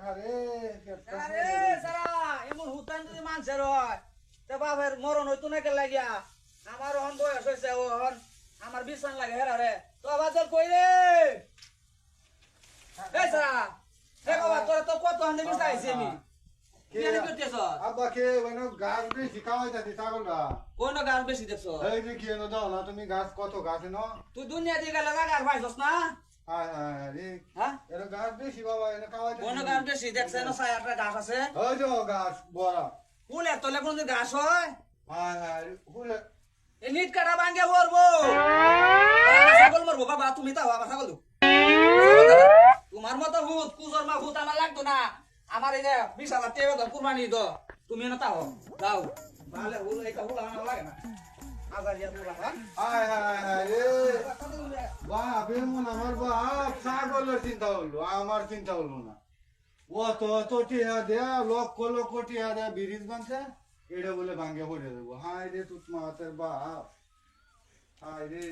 আরে সারা এমন হুতান যদি মানুষের হয় তা বাপের মরণ হইতো না কে লাগিয়া আমার অহন বয়স হয়েছে ওহন আমার বিছান লাগে হেরা রে তো আবার তোর কই রে এই সারা রে বাবা তোর তো কত হান্ডে মিশা আইছি আমি কি আনি করতেছ আব্বা কে ওইনো গাছ বেশি খাওয়াইতাছি ছাগলটা। কোন গাছ বেশি দেখছ এই যে কি এনো দাও না তুমি গাছ কত গাছ এনো? তুই দুনিয়া দিয়ে গেলে গাছ পাইছস না হায় হায় রে হ্যাঁ এনো গাছ বেশি বাবা এনো খাওয়াইতাছি। কোন গাছ বেশি দেখছ না সাই একটা গাছ আছে ওই যে গাছ বড়। ফুলের তলে কোন গাছ হয় হায় হায় হুলে এই নিট কাটা ভাঙ্গে পড়বো ছাগল মরবো বাবা তুমি তাও বাবা ছাগল দো তোমার মতো ভূত কুজর মা ভূত আমার লাগতো না আমার এই যে 20,000 টাকা ধর কুরবানি দো তুমি না তাও দাও ভালো হুল এটা হুল আমার লাগে না আবার ইয়া হুল হ্যাঁ হায় হায় হায় রে বাপ এমন আমার বাপ ছাগলের চিন্তা হলো আমার চিন্তা হলো না। ও তো টিয়া দেয়া লক্ষ লক্ষ টিয়া দেয়া ব্রিজ বানছে এটা বলে ভাঙ্গে পড়ে দেবো। হায় রে তুত মাতের বাপ হায় রে।